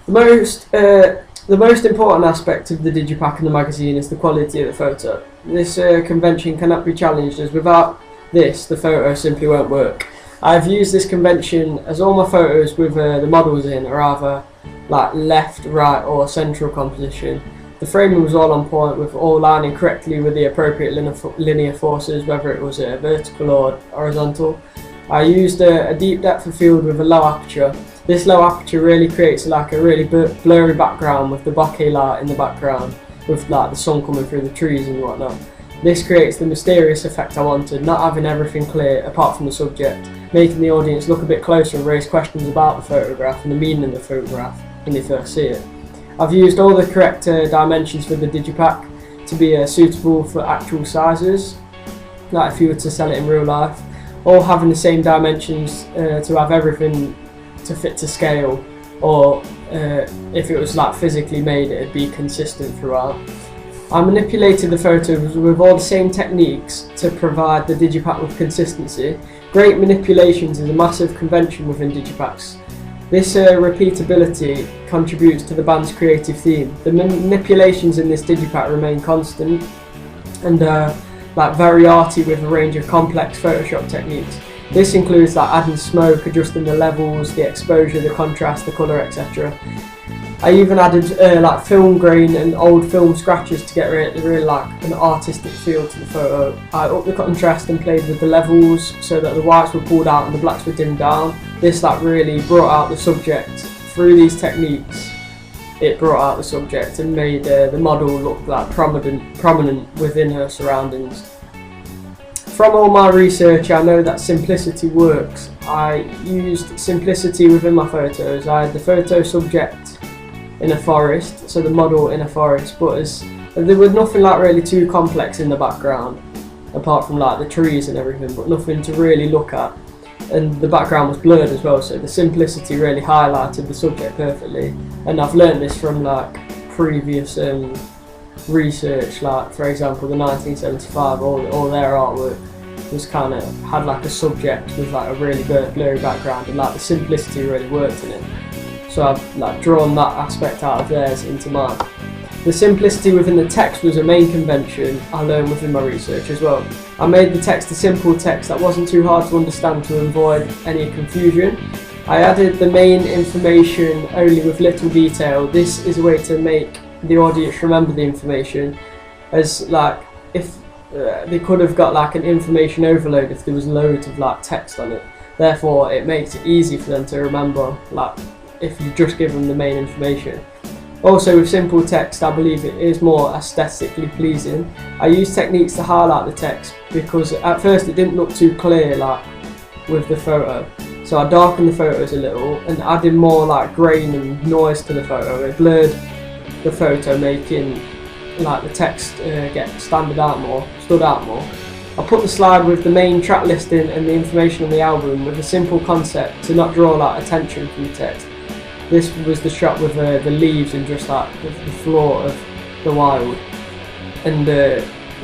The most important aspect of the Digipak and the magazine is the quality of the photo. This convention cannot be challenged, as without this the photo simply won't work. I've used this convention as all my photos with the models in are either like left, right or central composition. The framing was all on point, with all lining correctly with the appropriate linear forces, whether it was vertical or horizontal. I used a deep depth of field with a low aperture. This low aperture really creates like a really blurry background with the bokeh light in the background, with like the sun coming through the trees and whatnot. This creates the mysterious effect I wanted, not having everything clear apart from the subject, making the audience look a bit closer and raise questions about the photograph and the meaning of the photograph when they first see it. I've used all the correct dimensions for the Digipak to be suitable for actual sizes, like if you were to sell it in real life, all having the same dimensions to have everything to fit to scale, or if it was like physically made, it'd be consistent throughout. I manipulated the photos with all the same techniques to provide the Digipak with consistency. Great manipulations is a massive convention within Digipaks. This repeatability contributes to the band's creative theme. The manipulations in this Digipak remain constant and like very arty, with a range of complex Photoshop techniques. This includes like adding smoke, adjusting the levels, the exposure, the contrast, the colour, etc. I even added like film grain and old film scratches to get really like an artistic feel to the photo. I upped the contrast and played with the levels so that the whites were pulled out and the blacks were dimmed down. This like really brought out the subject. Through these techniques, it brought out the subject and made the model look like prominent within her surroundings. From all my research, I know that simplicity works. I used simplicity within my photos. I had the photo subject in a forest, so the model in a forest, but there was nothing like really too complex in the background, apart from like the trees and everything, but nothing to really look at. And the background was blurred as well, so the simplicity really highlighted the subject perfectly. And I've learned this from like previous research, like for example the 1975, all their artwork was kind of had like a subject with like a really blurry background, and like the simplicity really worked in it. So I've like drawn that aspect out of theirs into mine. The simplicity within the text was a main convention I learned within my research as well. I made the text a simple text that wasn't too hard to understand to avoid any confusion. I added the main information only with little detail. This is a way to make the audience remember the information, as like if they could have got like an information overload if there was loads of like text on it. Therefore it makes it easy for them to remember, like if you just give them the main information. Also with simple text, I believe it is more aesthetically pleasing. I use techniques to highlight the text because at first it didn't look too clear like with the photo. So I darkened the photos a little and added more like grain and noise to the photo. It blurred the photo, making like the text stood out more. I put the slide with the main track listing and the information on the album with a simple concept to not draw like attention from the text. This was the shot with the leaves and just like the floor of the wild, and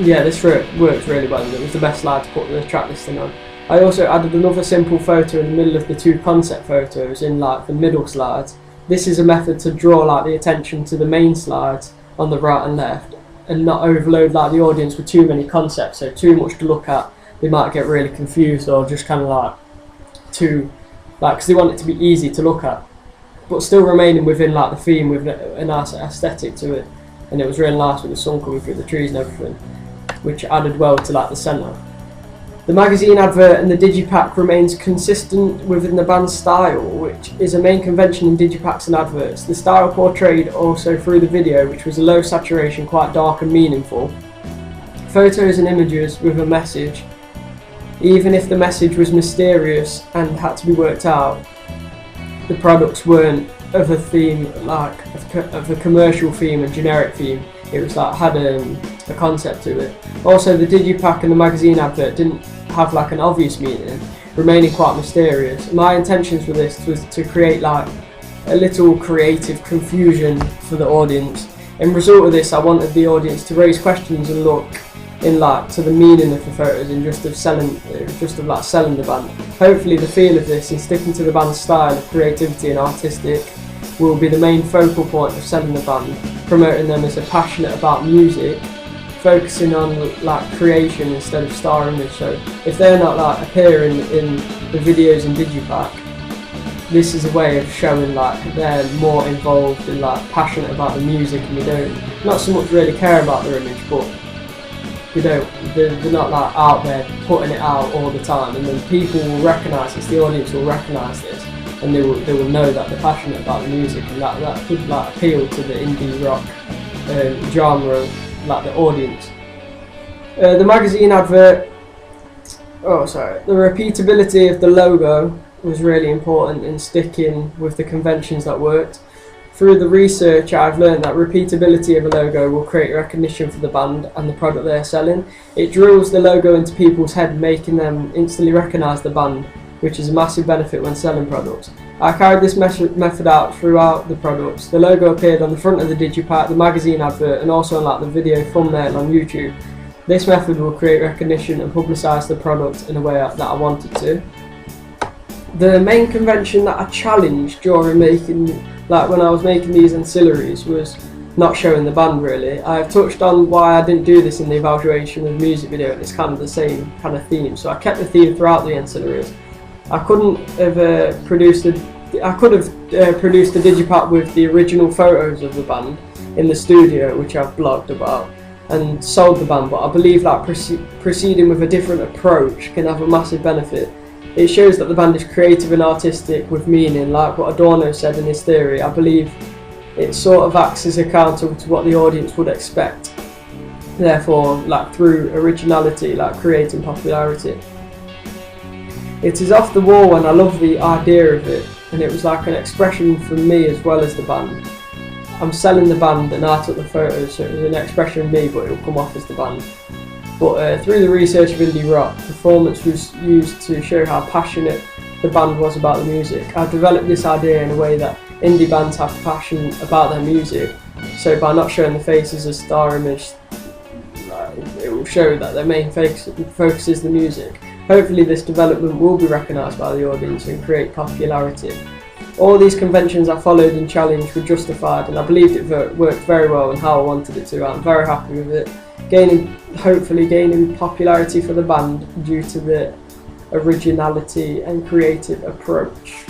yeah, this worked really well. It was the best slide to put the track listing on. I also added another simple photo in the middle of the two concept photos in like the middle slides. This is a method to draw like the attention to the main slides on the right and left, and not overload like the audience with too many concepts, so too much to look at. They might get really confused or just kind of like because they want it to be easy to look at, but still remaining within like the theme with a nice aesthetic to it. And it was really nice with the sun coming through the trees and everything, which added well to like the centre. The magazine advert and the Digipak remains consistent within the band's style, which is a main convention in Digipaks and adverts. The style portrayed also through the video, which was a low saturation, quite dark and meaningful. Photos and images with a message, even if the message was mysterious and had to be worked out. The products weren't of a theme, like of a commercial theme and generic theme. It was like had a concept to it. Also, the Digipak and the magazine advert didn't have like an obvious meaning, remaining quite mysterious. My intentions for this was to create like a little creative confusion for the audience. In result of this, I wanted the audience to raise questions and look in like to the meaning of the photos and just of selling the band. Hopefully the feel of this and sticking to the band's style of creativity and artistic will be the main focal point of selling the band, promoting them as they're passionate about music, focusing on like creation instead of star image. So if they're not like appearing in the videos in Digipak, this is a way of showing like they're more involved and like passionate about the music, and they don't not so much really care about their image, but they're not like out there putting it out all the time, and then people will recognise this, the audience will recognise this, and they will know that they're passionate about the music, and that could like appeal to the indie rock genre, like the audience. The magazine advert, the repeatability of the logo was really important in sticking with the conventions that worked. Through the research, I've learned that repeatability of a logo will create recognition for the band and the product they're selling. It drills the logo into people's head, making them instantly recognise the band, which is a massive benefit when selling products. I carried this method out throughout the products. The logo appeared on the front of the Digipak, the magazine advert, and also on like the video thumbnail on YouTube. This method will create recognition and publicise the product in a way that I wanted to. The main convention that I challenged during when I was making these ancillaries was not showing the band really. I've touched on why I didn't do this in the evaluation of the music video, and it's kind of the same kind of theme. So I kept the theme throughout the ancillaries. I could have produced the Digipak with the original photos of the band in the studio, which I've blogged about, and sold the band, but I believe that proceeding with a different approach can have a massive benefit. It shows that the band is creative and artistic with meaning, like what Adorno said in his theory. I believe it sort of acts as a counter to what the audience would expect. Therefore, like through originality, like creating popularity. It is off the wall, and I love the idea of it, and it was like an expression from me as well as the band. I'm selling the band and I took the photos, so it was an expression of me, but it will come off as the band. But through the research of indie rock, performance was used to show how passionate the band was about the music. I developed this idea in a way that indie bands have passion about their music, so by not showing the faces as star image, it will show that their main focus is the music. Hopefully this development will be recognised by the audience and create popularity. All these conventions I followed and challenged were justified, and I believed it worked very well and how I wanted it to. I'm very happy with it. Hopefully gaining popularity for the band due to the originality and creative approach.